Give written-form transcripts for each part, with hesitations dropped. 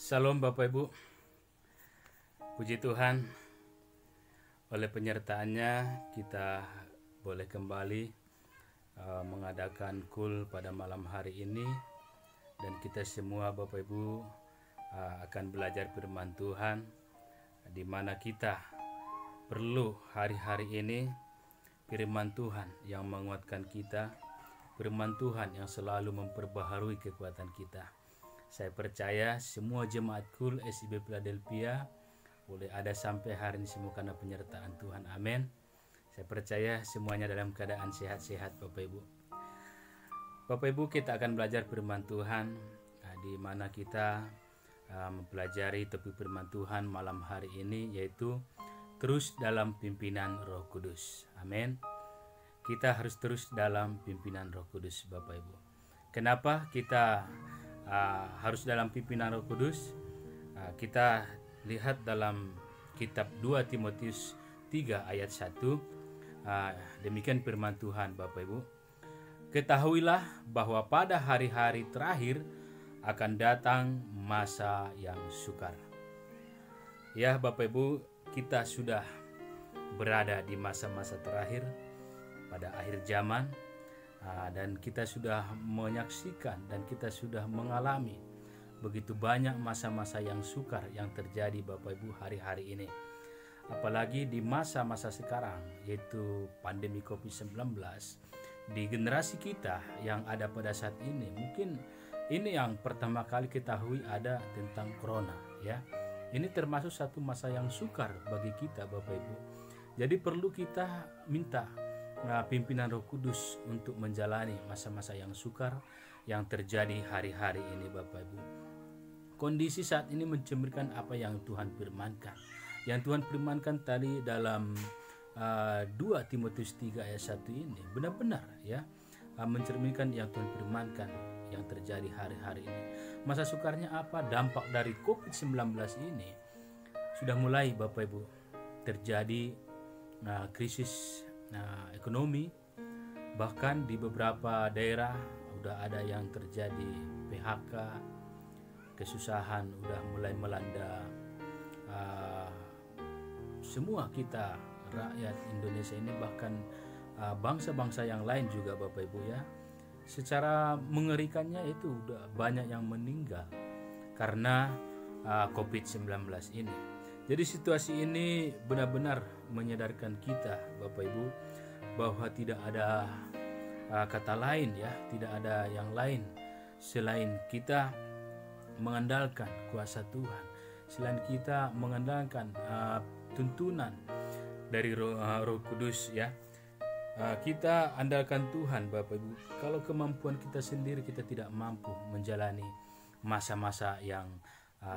Salam Bapak Ibu, puji Tuhan, oleh penyertaannya kita boleh kembali mengadakan kul pada malam hari ini. Dan kita semua Bapak Ibu akan belajar firman Tuhan, di mana kita perlu hari-hari ini firman Tuhan yang menguatkan kita, firman Tuhan yang selalu memperbaharui kekuatan kita. Saya percaya semua jemaat kul SIB Philadelphia boleh ada sampai hari ini semua karena penyertaan Tuhan. Amin. Saya percaya semuanya dalam keadaan sehat-sehat Bapak Ibu. Bapak Ibu, kita akan belajar firman Tuhan, di mana kita mempelajari topik firman Tuhan malam hari ini, yaitu terus dalam pimpinan Roh Kudus. Amin. Kita harus terus dalam pimpinan Roh Kudus Bapak Ibu. Kenapa kita harus dalam pimpinan Roh Kudus? Kita lihat dalam kitab 2 Timotius 3 ayat 1. Demikian firman Tuhan Bapak Ibu. Ketahuilah bahwa pada hari-hari terakhir akan datang masa yang sukar. Ya Bapak Ibu, kita sudah berada di masa-masa terakhir pada akhir zaman. Dan kita sudah menyaksikan dan kita sudah mengalami begitu banyak masa-masa yang sukar yang terjadi Bapak Ibu hari-hari ini. Apalagi di masa-masa sekarang, yaitu pandemi COVID-19, di generasi kita yang ada pada saat ini, mungkin ini yang pertama kali ketahui ada tentang corona, ya. Ini termasuk satu masa yang sukar bagi kita Bapak Ibu. Jadi perlu kita minta pimpinan Roh Kudus untuk menjalani masa-masa yang sukar yang terjadi hari-hari ini Bapak Ibu. Kondisi saat ini mencerminkan apa yang Tuhan firmankan. Yang Tuhan firmankan tadi dalam 2 Timotius 3 ayat 1 ini benar-benar ya mencerminkan yang Tuhan firmankan yang terjadi hari-hari ini. Masa sukarnya apa? Dampak dari COVID-19 ini sudah mulai Bapak Ibu terjadi krisis ekonomi, bahkan di beberapa daerah udah ada yang terjadi PHK, kesusahan udah mulai melanda semua kita rakyat Indonesia ini, bahkan bangsa-bangsa yang lain juga Bapak Ibu ya. Secara mengerikannya itu udah banyak yang meninggal karena COVID-19 ini. Jadi situasi ini benar-benar menyadarkan kita Bapak Ibu bahwa tidak ada kata lain ya, tidak ada yang lain selain kita mengandalkan kuasa Tuhan, selain kita mengandalkan tuntunan dari Roh Kudus ya. Kita andalkan Tuhan Bapak Ibu. Kalau kemampuan kita sendiri kita tidak mampu menjalani masa-masa yang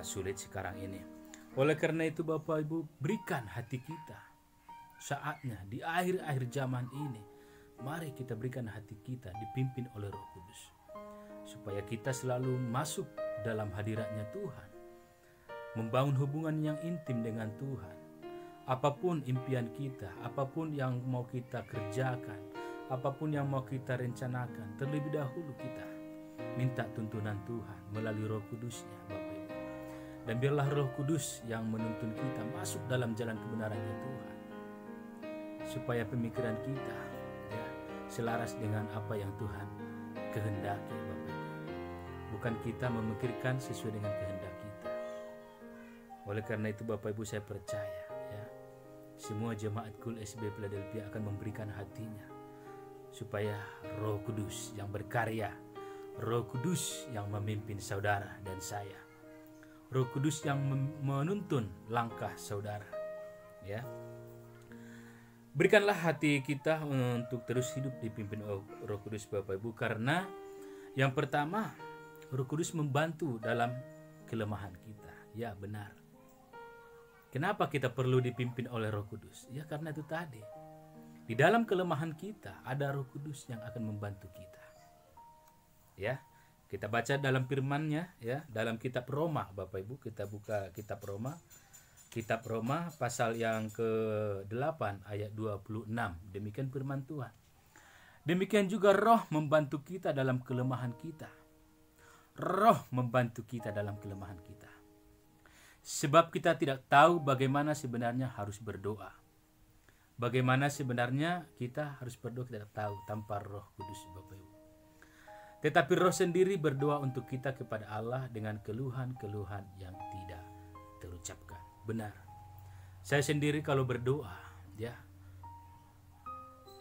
sulit sekarang ini. Oleh karena itu Bapak Ibu, berikan hati kita. Saatnya di akhir-akhir zaman ini, mari kita berikan hati kita dipimpin oleh Roh Kudus, supaya kita selalu masuk dalam hadiratnya Tuhan, membangun hubungan yang intim dengan Tuhan. Apapun impian kita, apapun yang mau kita kerjakan, apapun yang mau kita rencanakan, terlebih dahulu kita minta tuntunan Tuhan melalui Roh Kudusnya Bapak Ibu. Dan biarlah Roh Kudus yang menuntun kita masuk dalam jalan kebenarannya Tuhan, supaya pemikiran kita ya selaras dengan apa yang Tuhan kehendaki Bapak Ibu. Bukan kita memikirkan sesuai dengan kehendak kita. Oleh karena itu Bapak Ibu, saya percaya ya, semua jemaat kul SIB Philadelphia akan memberikan hatinya supaya Roh Kudus yang berkarya, Roh Kudus yang memimpin saudara dan saya, Roh Kudus yang menuntun langkah saudara ya. Berikanlah hati kita untuk terus hidup dipimpin Roh Kudus Bapak Ibu, karena yang pertama, Roh Kudus membantu dalam kelemahan kita. Ya benar. Kenapa kita perlu dipimpin oleh Roh Kudus? Ya karena itu tadi. Di dalam kelemahan kita ada Roh Kudus yang akan membantu kita. Ya. Kita baca dalam firman-Nya ya, dalam kitab Roma Bapak Ibu, kita buka kitab Roma. Kitab Roma pasal yang ke-8 ayat 26. Demikian firman Tuhan. Demikian juga Roh membantu kita dalam kelemahan kita. Roh membantu kita dalam kelemahan kita. Sebab kita tidak tahu bagaimana sebenarnya harus berdoa. Bagaimana sebenarnya kita harus berdoa kita tidak tahu tanpa Roh Kudus, Bapak Ibu. Tetapi Roh sendiri berdoa untuk kita kepada Allah dengan keluhan-keluhan yang tidak terucapkan. Benar. Saya sendiri kalau berdoa, ya,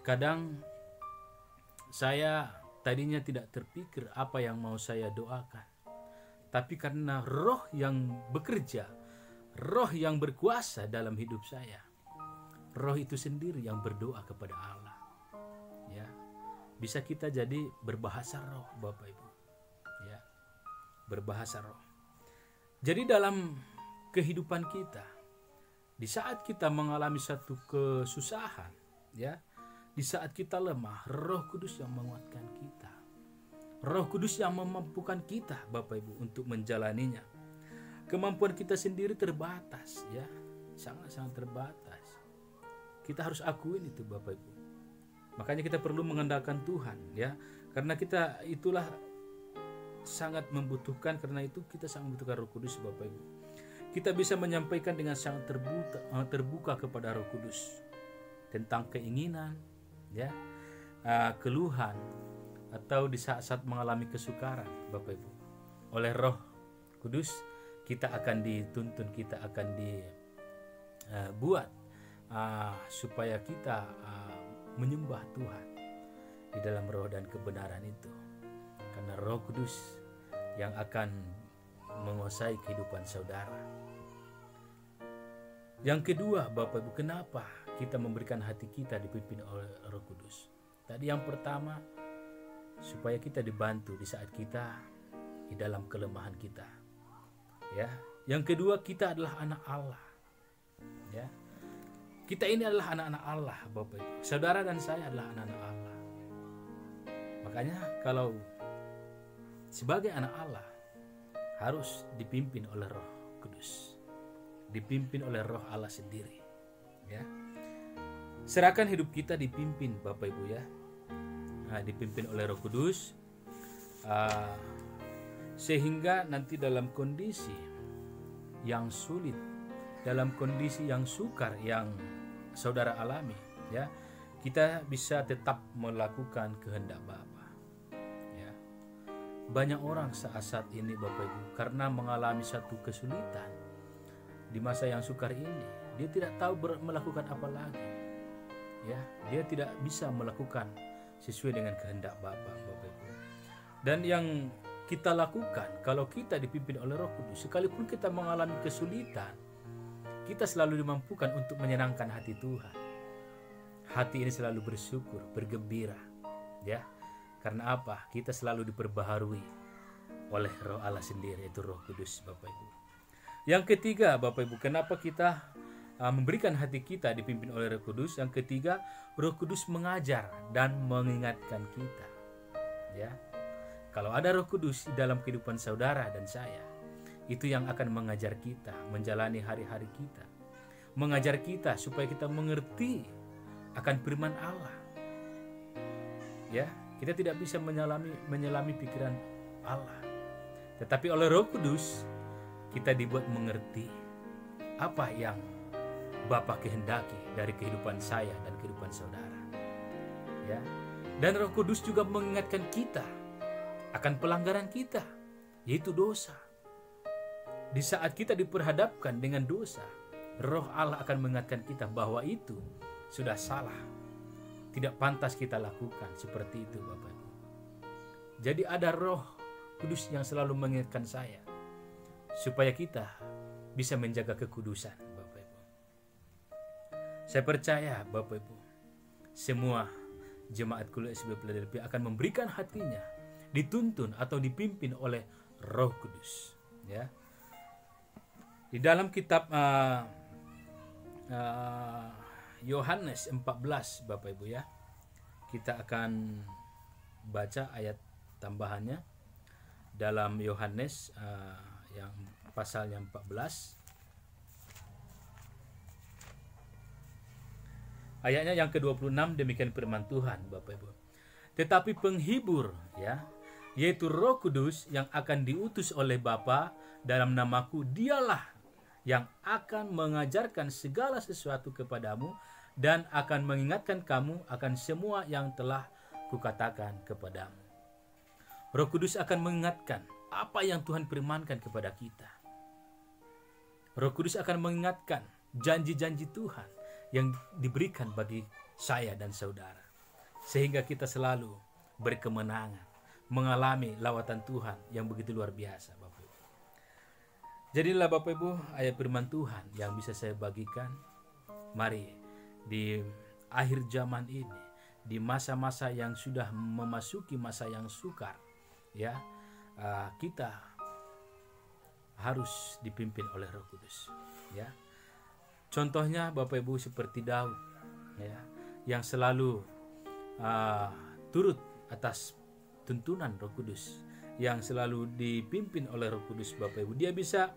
kadang saya tadinya tidak terpikir apa yang mau saya doakan. Tapi karena Roh yang bekerja, Roh yang berkuasa dalam hidup saya, Roh itu sendiri yang berdoa kepada Allah. Ya, bisa kita jadi berbahasa roh, Bapak Ibu. Ya, berbahasa roh. Jadi dalam kehidupan kita, di saat kita mengalami satu kesusahan, ya, di saat kita lemah, Roh Kudus yang menguatkan kita. Roh Kudus yang memampukan kita, Bapak Ibu, untuk menjalaninya. Kemampuan kita sendiri terbatas, ya, sangat-sangat terbatas. Kita harus akuin itu, Bapak Ibu. Makanya kita perlu mengandalkan Tuhan, ya, karena kita itulah sangat membutuhkan. Karena itu kita sangat membutuhkan Roh Kudus, Bapak Ibu. Kita bisa menyampaikan dengan sangat terbuka kepada Roh Kudus tentang keinginan, ya, keluhan, atau di saat-saat mengalami kesukaran, Bapak Ibu. Oleh Roh Kudus kita akan dituntun, kita akan dibuat supaya kita menyembah Tuhan di dalam roh dan kebenaran itu. Karena Roh Kudus yang akan menguasai kehidupan saudara. Yang kedua, Bapak Ibu, kenapa kita memberikan hati kita dipimpin oleh Roh Kudus? Tadi yang pertama, supaya kita dibantu di saat kita di dalam kelemahan kita. Ya, yang kedua, kita adalah anak Allah. Ya, kita ini adalah anak-anak Allah, Bapak Ibu. Saudara dan saya adalah anak-anak Allah. Makanya kalau sebagai anak Allah harus dipimpin oleh Roh Kudus, dipimpin oleh Roh Allah sendiri. Ya, serahkan hidup kita dipimpin, Bapak Ibu, ya. Dipimpin oleh Roh Kudus, sehingga nanti dalam kondisi yang sulit, dalam kondisi yang sukar yang saudara alami, ya, kita bisa tetap melakukan kehendak Bapa. Ya, banyak orang saat ini, Bapak Ibu, karena mengalami satu kesulitan di masa yang sukar ini, dia tidak tahu melakukan apa lagi. Ya, dia tidak bisa melakukan sesuai dengan kehendak Bapa, Bapak Ibu. Dan yang kita lakukan kalau kita dipimpin oleh Roh Kudus, sekalipun kita mengalami kesulitan, kita selalu dimampukan untuk menyenangkan hati Tuhan. Hati ini selalu bersyukur, bergembira, ya. Karena apa? Kita selalu diperbaharui oleh Roh Allah sendiri, yaitu Roh Kudus, Bapak Ibu. Yang ketiga, Bapak Ibu, kenapa kita memberikan hati kita dipimpin oleh Roh Kudus? Yang ketiga, Roh Kudus mengajar dan mengingatkan kita. Ya, kalau ada Roh Kudus di dalam kehidupan saudara dan saya, itu yang akan mengajar kita menjalani hari-hari kita, mengajar kita supaya kita mengerti akan firman Allah. Ya, kita tidak bisa menyelami pikiran Allah, tetapi oleh Roh Kudus kita dibuat mengerti apa yang Bapa kehendaki dari kehidupan saya dan kehidupan saudara. Ya. Dan Roh Kudus juga mengingatkan kita akan pelanggaran kita, yaitu dosa. Di saat kita diperhadapkan dengan dosa, Roh Allah akan mengingatkan kita bahwa itu sudah salah, tidak pantas kita lakukan seperti itu, Bapak Ibu. Jadi ada Roh Kudus yang selalu mengingatkan saya supaya kita bisa menjaga kekudusan, Bapak Ibu. Saya percaya, Bapak Ibu, semua jemaat Kuliah SBP Philadelphia akan memberikan hatinya dituntun atau dipimpin oleh Roh Kudus. Ya, di dalam kitab Yohanes 14, Bapak Ibu, ya, kita akan baca ayat tambahannya dalam Yohanes yang pasalnya 14. Ayatnya yang ke-26, demikian firman Tuhan, Bapak Ibu. Tetapi penghibur, ya, yaitu Roh Kudus yang akan diutus oleh Bapa dalam namaku, dialah yang akan mengajarkan segala sesuatu kepadamu dan akan mengingatkan kamu akan semua yang telah kukatakan kepadamu. Roh Kudus akan mengingatkan apa yang Tuhan firmankan kepada kita. Roh Kudus akan mengingatkan janji-janji Tuhan yang diberikan bagi saya dan saudara, sehingga kita selalu berkemenangan mengalami lawatan Tuhan yang begitu luar biasa, Bapak Ibu. Jadilah Bapak Ibu ayat firman Tuhan yang bisa saya bagikan. Mari di akhir zaman ini, di masa-masa yang sudah memasuki masa yang sukar, ya, kita harus dipimpin oleh Roh Kudus, ya. Contohnya Bapak Ibu seperti Daud, ya, yang selalu turut atas tuntunan Roh Kudus, yang selalu dipimpin oleh Roh Kudus. Bapak Ibu, dia bisa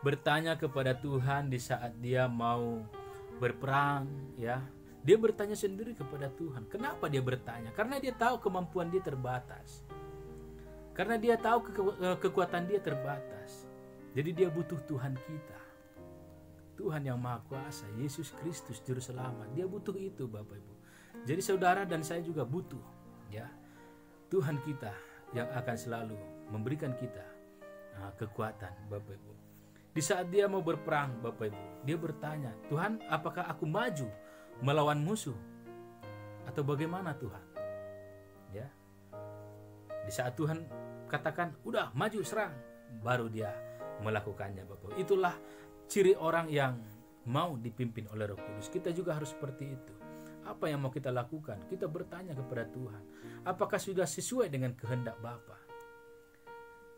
bertanya kepada Tuhan di saat dia mau berperang, ya. Dia bertanya sendiri kepada Tuhan. Kenapa dia bertanya? Karena dia tahu kemampuan dia terbatas. Karena dia tahu kekuatan dia terbatas. Jadi dia butuh Tuhan kita. Tuhan yang Maha Kuasa, Yesus Kristus Juru Selamat. Dia butuh itu, Bapak Ibu. Jadi saudara dan saya juga butuh, ya, Tuhan kita yang akan selalu memberikan kita kekuatan, Bapak Ibu. Di saat dia mau berperang, Bapak Ibu, dia bertanya, Tuhan, apakah aku maju melawan musuh atau bagaimana Tuhan? Ya. Di saat Tuhan katakan, udah maju serang, baru dia melakukannya, Bapak Ibu. Itulah ciri orang yang mau dipimpin oleh Roh Kudus. Kita juga harus seperti itu. Apa yang mau kita lakukan? Kita bertanya kepada Tuhan, apakah sudah sesuai dengan kehendak Bapa?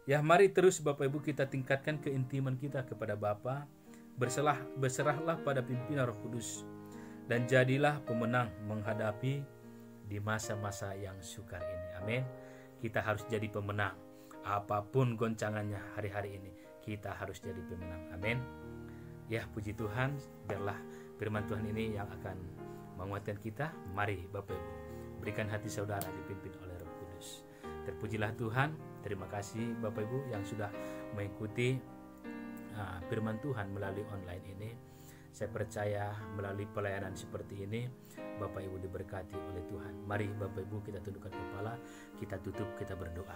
Ya, mari terus Bapak Ibu kita tingkatkan keintiman kita kepada Bapa. Berserahlah pada pimpinan Roh Kudus dan jadilah pemenang menghadapi di masa-masa yang sukar ini. Amin. Kita harus jadi pemenang. Apapun goncangannya hari-hari ini, kita harus jadi pemenang. Amin. Ya, puji Tuhan, biarlah firman Tuhan ini yang akan menguatkan kita. Mari Bapak Ibu, berikan hati saudara dipimpin oleh Roh Kudus. Terpujilah Tuhan. Terima kasih Bapak Ibu yang sudah mengikuti firman Tuhan melalui online ini. Saya percaya melalui pelayanan seperti ini Bapak Ibu diberkati oleh Tuhan. Mari Bapak Ibu kita tundukkan kepala, kita tutup, kita berdoa.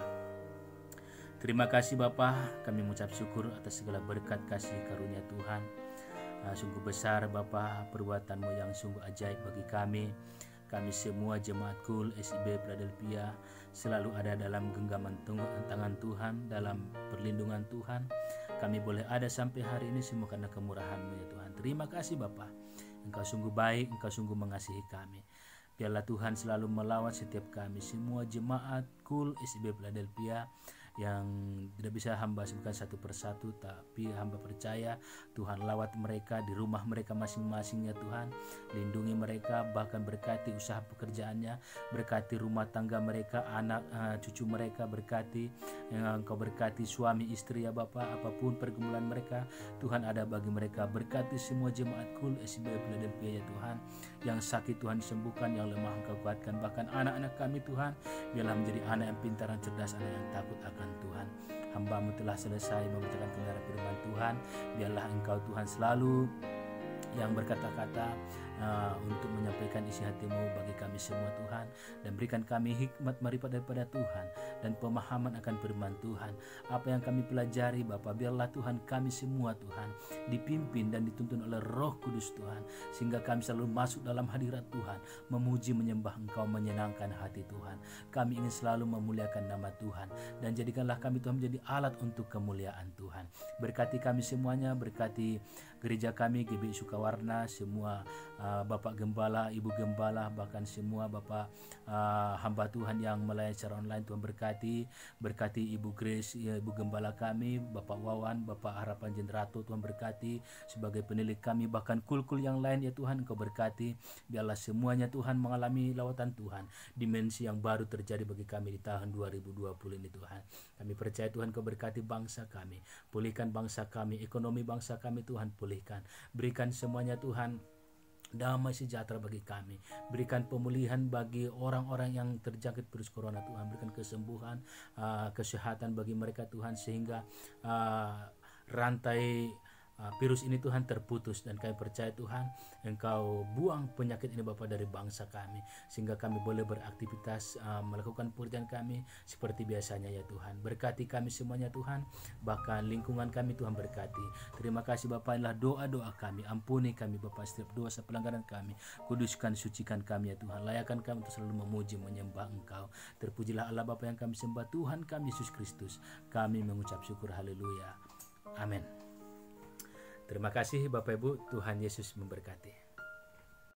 Terima kasih Bapa, kami mengucap syukur atas segala berkat kasih karunia Tuhan. Sungguh besar Bapa perbuatan-Mu yang sungguh ajaib bagi kami. Kami semua jemaat KUL SIB Philadelphia selalu ada dalam genggaman tangan Tuhan, dalam perlindungan Tuhan. Kami boleh ada sampai hari ini semua karena kemurahan-Mu ya Tuhan. Terima kasih Bapa. Engkau sungguh baik, Engkau sungguh mengasihi kami. Biarlah Tuhan selalu melawat setiap kami, semua jemaat KUL SIB Philadelphia yang tidak bisa hamba sebutkan satu persatu, tapi hamba percaya Tuhan lawat mereka di rumah mereka masing-masing ya Tuhan. Lindungi mereka, bahkan berkati usaha pekerjaannya, berkati rumah tangga mereka, anak cucu mereka, berkati Engkau berkati suami istri ya Bapa, apapun pergumulan mereka Tuhan ada bagi mereka. Berkati semua jemaat KUL SIB Philadelphia ya Tuhan, yang sakit Tuhan sembuhkan, yang lemah Engkau kuatkan, bahkan anak-anak kami Tuhan biarlah menjadi anak yang pintar dan cerdas, anak yang takut akan Tuhan. Hamba-Mu telah selesai membacakan kebenaran firman Tuhan. Biarlah Engkau Tuhan selalu yang berkata-kata untuk menyampaikan isi hati-Mu bagi kami semua Tuhan, dan berikan kami hikmat marifat daripada Tuhan dan pemahaman akan firman Tuhan. Apa yang kami pelajari Bapa, biarlah Tuhan kami semua Tuhan dipimpin dan dituntun oleh Roh Kudus Tuhan, sehingga kami selalu masuk dalam hadirat Tuhan, memuji menyembah Engkau, menyenangkan hati Tuhan. Kami ingin selalu memuliakan nama Tuhan, dan jadikanlah kami Tuhan menjadi alat untuk kemuliaan Tuhan. Berkati kami semuanya, berkati gereja kami GBI Sukawarna, semua Bapak Gembala, Ibu Gembala, bahkan semua Bapak hamba Tuhan yang melayani secara online. Tuhan berkati Ibu Grace, Ibu Gembala kami, Bapak Wawan, Bapak Harapan Jenerato. Tuhan berkati sebagai penilik kami, bahkan kul-kul yang lain ya Tuhan Engkau berkati. Biarlah semuanya Tuhan mengalami lawatan Tuhan, dimensi yang baru terjadi bagi kami di tahun 2020 ini Tuhan. Kami percaya Tuhan Engkau berkati bangsa kami, pulihkan bangsa kami, ekonomi bangsa kami Tuhan pulihkan. Berikan semuanya Tuhan damai sejahtera bagi kami. Berikan pemulihan bagi orang-orang yang terjangkit virus corona Tuhan. Berikan kesembuhan, kesehatan bagi mereka Tuhan, sehingga rantai virus ini Tuhan terputus, dan kami percaya Tuhan Engkau buang penyakit ini Bapa dari bangsa kami, sehingga kami boleh beraktivitas melakukan pekerjaan kami seperti biasanya ya Tuhan. Berkati kami semuanya Tuhan, bahkan lingkungan kami Tuhan berkati. Terima kasih Bapa, inilah doa-doa kami. Ampuni kami Bapa setiap dosa pelanggaran kami, kuduskan sucikan kami ya Tuhan. Layakan kami untuk selalu memuji menyembah Engkau. Terpujilah Allah Bapa yang kami sembah, Tuhan kami Yesus Kristus. Kami mengucap syukur, haleluya, amin. Terima kasih Bapak Ibu, Tuhan Yesus memberkati.